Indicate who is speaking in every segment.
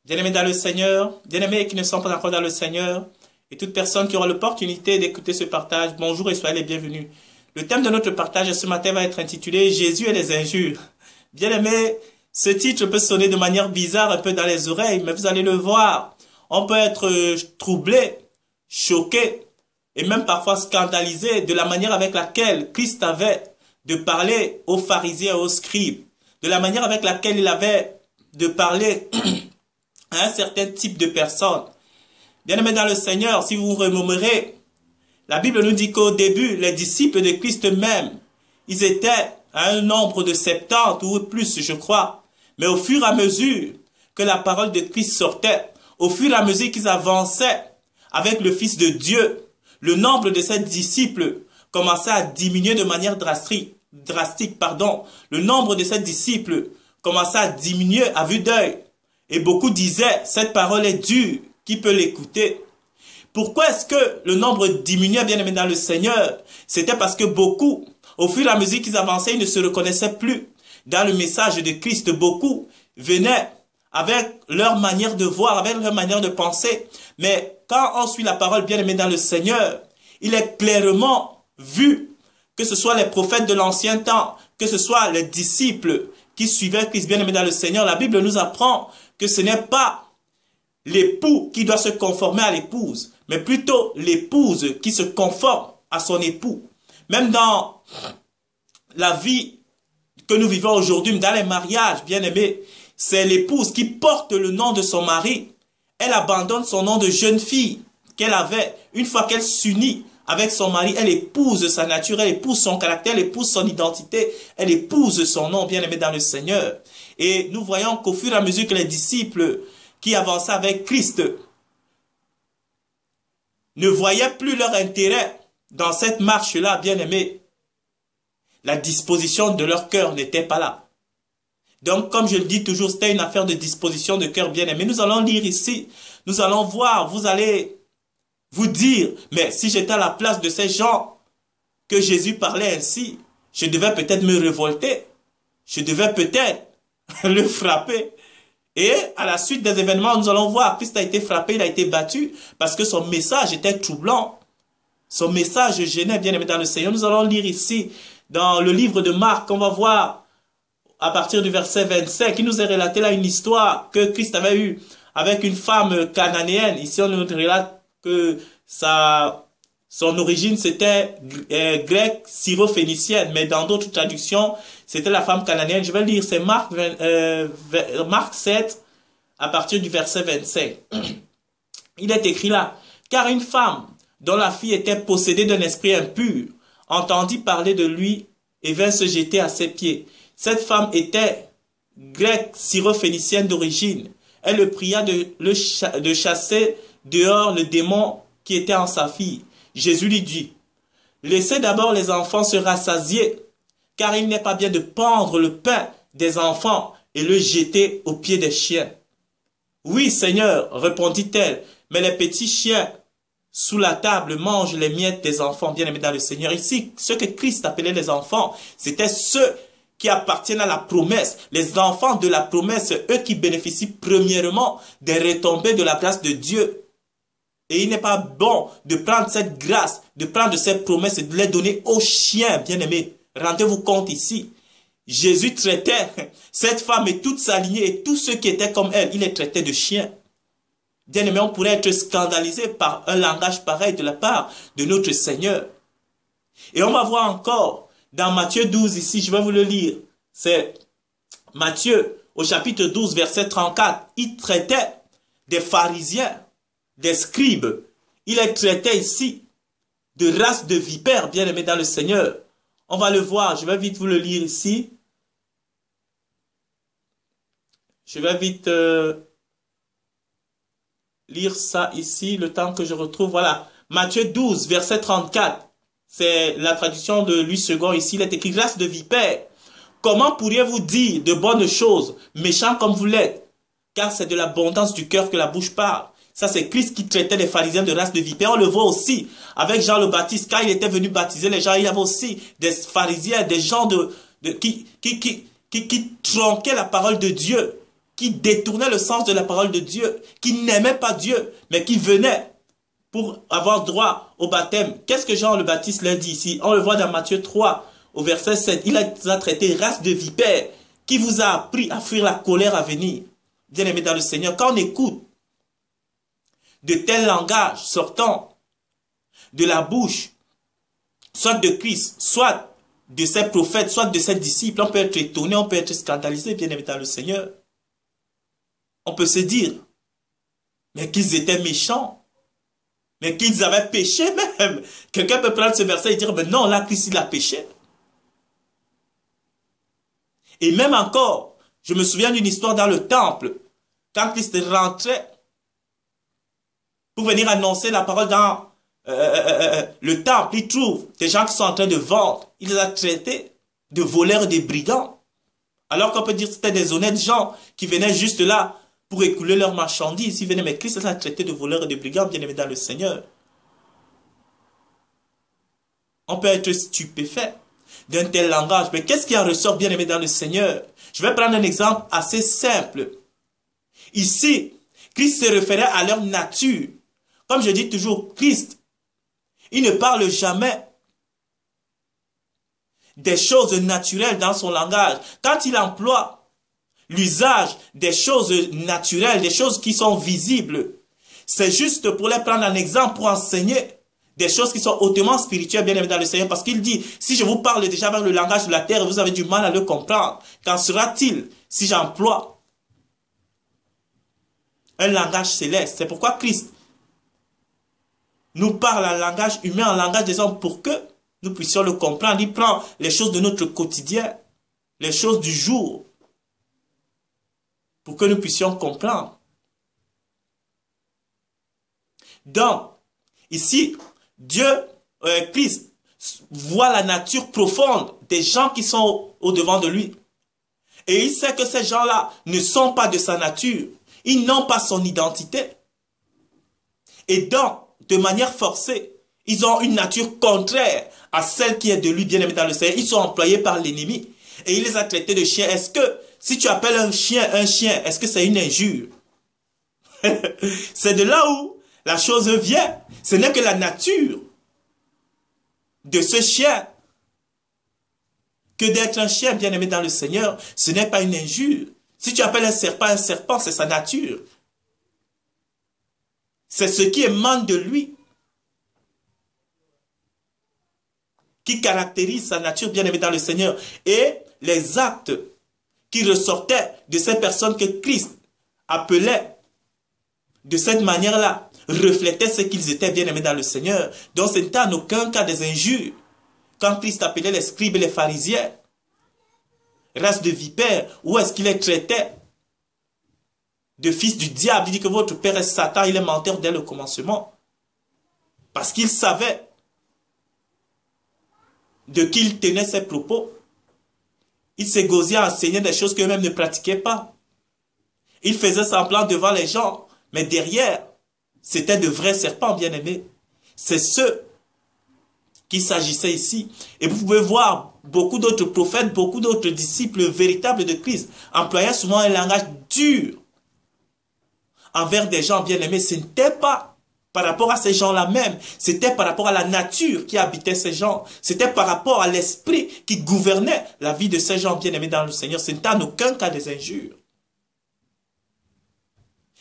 Speaker 1: Bien-aimés dans le Seigneur, bien-aimés qui ne sont pas encore dans le Seigneur, et toute personne qui aura l'opportunité d'écouter ce partage, bonjour et soyez les bienvenus. Le thème de notre partage ce matin va être intitulé « Jésus et les injures ». Bien-aimés, ce titre peut sonner de manière bizarre un peu dans les oreilles, mais vous allez le voir. On peut être troublé, choqué, et même parfois scandalisé de la manière avec laquelle Christ avait de parler aux pharisiens et aux scribes, de la manière avec laquelle il avait de parler à un certain type de personnes. Bien-aimés dans le Seigneur, si vous vous remémorez, la Bible nous dit qu'au début, les disciples de Christ eux-mêmes, ils étaient à un nombre de 70 ou plus, je crois. Mais au fur et à mesure que la parole de Christ sortait, au fur et à mesure qu'ils avançaient avec le Fils de Dieu, le nombre de ces disciples commençait à diminuer de manière drastique. Le nombre de ces disciples commençait à diminuer à vue d'œil. Et beaucoup disaient, cette parole est dure, qui peut l'écouter? Pourquoi est-ce que le nombre diminuait, bien aimé dans le Seigneur? C'était parce que beaucoup, au fur et à mesure qu'ils avançaient, ils ne se reconnaissaient plus dans le message de Christ. Beaucoup venaient avec leur manière de voir, avec leur manière de penser. Mais quand on suit la parole, bien aimé dans le Seigneur, il est clairement vu, que ce soit les prophètes de l'ancien temps, que ce soit les disciples qui suivaient Christ, bien aimé dans le Seigneur, la Bible nous apprend que ce n'est pas l'époux qui doit se conformer à l'épouse, mais plutôt l'épouse qui se conforme à son époux. Même dans la vie que nous vivons aujourd'hui, dans les mariages, bien aimés, c'est l'épouse qui porte le nom de son mari. Elle abandonne son nom de jeune fille qu'elle avait. Une fois qu'elle s'unit avec son mari, elle épouse sa nature, elle épouse son caractère, elle épouse son identité, elle épouse son nom, bien aimé dans le Seigneur. Et nous voyons qu'au fur et à mesure que les disciples qui avançaient avec Christ ne voyaient plus leur intérêt dans cette marche-là, bien aimé, la disposition de leur cœur n'était pas là. Donc, comme je le dis toujours, c'était une affaire de disposition de cœur, bien aimé. Nous allons lire ici, nous allons voir, vous allez vous dire, mais si j'étais à la place de ces gens que Jésus parlait ainsi, je devais peut-être me révolter, je devais peut-être le frapper. Et à la suite des événements, nous allons voir, Christ a été frappé, il a été battu, parce que son message était troublant. Son message gênait, bien aimé dans le Seigneur. Nous allons lire ici, dans le livre de Marc, on va voir, à partir du verset 25, il nous est relaté là une histoire que Christ avait eue avec une femme cananéenne. Ici, on nous relate que son origine, c'était grec, syro-phénicienne, mais dans d'autres traductions, c'était la femme cananéenne. Je vais lire, c'est Marc 7, à partir du verset 25. Il est écrit là, « Car une femme dont la fille était possédée d'un esprit impur, entendit parler de lui et vint se jeter à ses pieds. Cette femme était grecque, syro-phénicienne d'origine. Elle le pria de chasser dehors le démon qui était en sa fille. Jésus lui dit, « Laissez d'abord les enfants se rassasier, car il n'est pas bien de prendre le pain des enfants et le jeter aux pieds des chiens. »« Oui, Seigneur, répondit-elle, mais les petits chiens sous la table mangent les miettes des enfants. » Bien-aimés dans le Seigneur, ici, ce que Christ appelait les enfants, c'était ceux qui appartiennent à la promesse. Les enfants de la promesse, eux qui bénéficient premièrement des retombées de la grâce de Dieu. Et il n'est pas bon de prendre cette grâce, de prendre cette promesse et de les donner aux chiens, bien-aimés. Rendez-vous compte ici. Jésus traitait cette femme et toute sa lignée et tous ceux qui étaient comme elle, il les traitait de chiens. Bien-aimés, on pourrait être scandalisé par un langage pareil de la part de notre Seigneur. Et on va voir encore dans Matthieu 12 ici, je vais vous le lire. C'est Matthieu au chapitre 12, verset 34. Il traitait des pharisiens, des scribes. Il les traitait ici de race de vipères, bien aimés dans le Seigneur. On va le voir, je vais vite vous le lire ici. Je vais vite lire ça ici, le temps que je retrouve. Voilà, Matthieu 12, verset 34. C'est la traduction de Louis II ici. Il est écrit, race de vipères. Comment pourriez-vous dire de bonnes choses, méchants comme vous l'êtes? Car c'est de l'abondance du cœur que la bouche parle. Ça, c'est Christ qui traitait les pharisiens de race de vipères. On le voit aussi avec Jean le Baptiste. Quand il était venu baptiser les gens, il y avait aussi des pharisiens, des gens qui tronquaient la parole de Dieu, qui détournaient le sens de la parole de Dieu, qui n'aimaient pas Dieu, mais qui venaient pour avoir droit au baptême. Qu'est-ce que Jean le Baptiste leur dit ici? On le voit dans Matthieu 3, au verset 7. Il a traité race de vipères qui vous a appris à fuir la colère à venir. Bien-aimés dans le Seigneur, quand on écoute de tels langages sortant de la bouche, soit de Christ, soit de ses prophètes, soit de ses disciples, on peut être étonné, on peut être scandalisé, bien-aimés dans le Seigneur. On peut se dire, mais qu'ils étaient méchants, mais qu'ils avaient péché même. Quelqu'un peut prendre ce verset et dire, mais non, là, Christ, il a péché. Et même encore, je me souviens d'une histoire dans le temple, quand Christ rentrait pour venir annoncer la parole dans le temple, il trouve des gens qui sont en train de vendre. Il les a traités de voleurs et de brigands. Alors qu'on peut dire que c'était des honnêtes gens qui venaient juste là pour écouler leurs marchandises. Ils venaient, mais Christ les a traités de voleurs et de brigands, bien aimés dans le Seigneur. On peut être stupéfait d'un tel langage. Mais qu'est-ce qui en ressort, bien aimé dans le Seigneur? Je vais prendre un exemple assez simple. Ici, Christ se référait à leur nature. Comme je dis toujours, Christ, il ne parle jamais des choses naturelles dans son langage. Quand il emploie l'usage des choses naturelles, des choses qui sont visibles, c'est juste pour les prendre en exemple, pour enseigner des choses qui sont hautement spirituelles, bien aimées dans le Seigneur, parce qu'il dit, si je vous parle déjà avec le langage de la terre, vous avez du mal à le comprendre. Qu'en sera-t-il si j'emploie un langage céleste? C'est pourquoi Christ nous parle en langage humain, en langage des hommes, pour que nous puissions le comprendre. Il prend les choses de notre quotidien, les choses du jour, pour que nous puissions comprendre. Donc, ici, Christ voit la nature profonde des gens qui sont au-devant de lui. Et il sait que ces gens-là ne sont pas de sa nature. Ils n'ont pas son identité. Et donc, de manière forcée, ils ont une nature contraire à celle qui est de lui, bien aimé dans le Seigneur. Ils sont employés par l'ennemi. Et il les a traités de chiens. Est-ce que, si tu appelles un chien, est-ce que c'est une injure? C'est de là où la chose vient. Ce n'est que la nature de ce chien que d'être un chien bien aimé dans le Seigneur. Ce n'est pas une injure. Si tu appelles un serpent, c'est sa nature. C'est ce qui émane de lui qui caractérise sa nature bien aimée dans le Seigneur. Et les actes qui ressortaient de ces personnes que Christ appelait de cette manière-là reflétaient ce qu'ils étaient bien aimés dans le Seigneur. Donc ce n'était en aucun cas des injures. Quand Christ appelait les scribes et les pharisiens race de vipères, où est-ce qu'il les traitait de fils du diable? Il dit que votre père est Satan, il est menteur dès le commencement. Parce qu'il savait de qui il tenait ses propos. Il s'égosait à enseigner des choses qu'eux-mêmes ne pratiquaient pas. Il faisait semblant devant les gens, mais derrière, c'était de vrais serpents bien-aimés. C'est ce qu'il s'agissait ici. Et vous pouvez voir beaucoup d'autres prophètes, beaucoup d'autres disciples véritables de Christ employaient souvent un langage dur envers des gens bien-aimés. Ce n'était pas par rapport à ces gens-là même, c'était par rapport à la nature qui habitait ces gens. C'était par rapport à l'esprit qui gouvernait la vie de ces gens bien-aimés dans le Seigneur. Ce n'était en aucun cas des injures.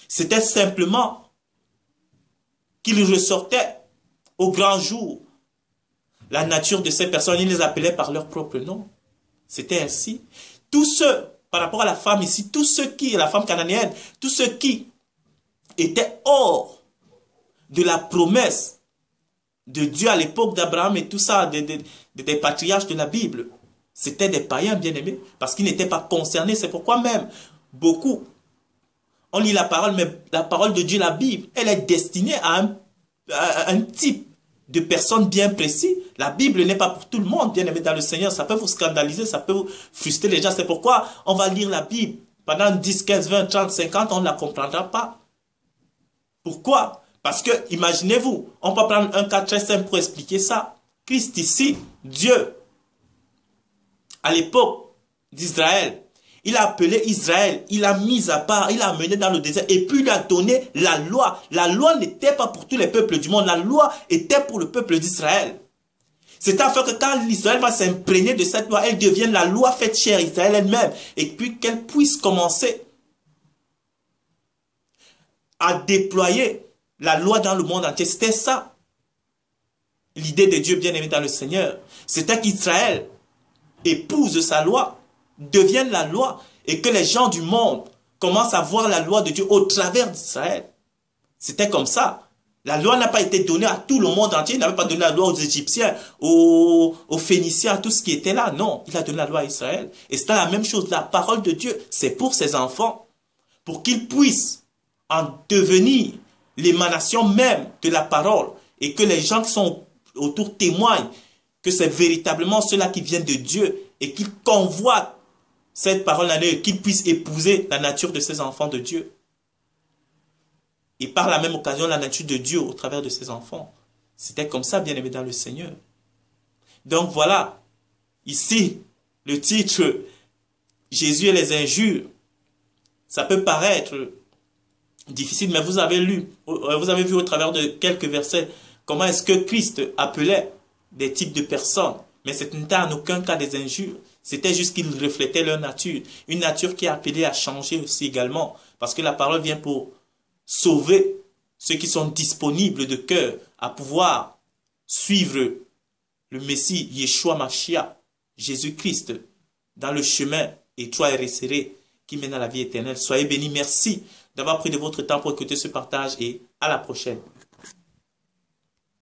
Speaker 1: C'était simplement qu'il ressortait au grand jour la nature de ces personnes. Il les appelait par leur propre nom. C'était ainsi. Tous ceux, par rapport à la femme ici, tous ceux qui, la femme cananéenne, tous ceux qui étaient hors de la promesse de Dieu à l'époque d'Abraham et tout ça, des patriarches de la Bible, c'était des païens bien-aimés, parce qu'ils n'étaient pas concernés. C'est pourquoi même, beaucoup, on lit la parole, mais la parole de Dieu, la Bible, elle est destinée à un type de personnes bien précis. La Bible n'est pas pour tout le monde, bien-aimé dans le Seigneur. Ça peut vous scandaliser, ça peut vous frustrer les gens. C'est pourquoi on va lire la Bible pendant 10, 15, 20, 30, 50, on ne la comprendra pas. Pourquoi? Parce que, imaginez-vous, on peut prendre un cas très simple pour expliquer ça. Christ ici, Dieu, à l'époque d'Israël, Il a appelé Israël, il l'a mis à part, il l'a amené dans le désert et puis il lui a donné la loi. La loi n'était pas pour tous les peuples du monde, la loi était pour le peuple d'Israël. C'est afin que quand l'Israël va s'imprégner de cette loi, elle devienne la loi faite chère Israël elle-même et puis qu'elle puisse commencer à déployer la loi dans le monde entier. C'était ça. L'idée de Dieu bien-aimé dans le Seigneur, c'était qu'Israël épouse sa loi, devienne la loi, et que les gens du monde commencent à voir la loi de Dieu au travers d'Israël. C'était comme ça. La loi n'a pas été donnée à tout le monde entier. Il n'avait pas donné la loi aux Égyptiens, aux Phéniciens, à tout ce qui était là. Non, il a donné la loi à Israël. Et c'est la même chose. La parole de Dieu, c'est pour ses enfants, pour qu'ils puissent en devenir l'émanation même de la parole, et que les gens qui sont autour témoignent que c'est véritablement ceux-là qui viennent de Dieu et qu'ils convoitent cette parole en eux, qu'ils puissent épouser la nature de ces enfants de Dieu. Et par la même occasion, la nature de Dieu au travers de ses enfants. C'était comme ça, bien aimé dans le Seigneur. Donc voilà, ici, le titre « Jésus et les injures », ça peut paraître difficile, mais vous avez lu, vous avez vu au travers de quelques versets comment est-ce que Christ appelait des types de personnes. Mais ce n'était en aucun cas des injures. C'était juste qu'ils reflétaient leur nature. Une nature qui est appelée à changer aussi également. Parce que la parole vient pour sauver ceux qui sont disponibles de cœur à pouvoir suivre le Messie, Yeshua Mashiach, Jésus-Christ, dans le chemin étroit et resserré qui mène à la vie éternelle. Soyez bénis. Merci d'avoir pris de votre temps pour écouter ce partage et à la prochaine.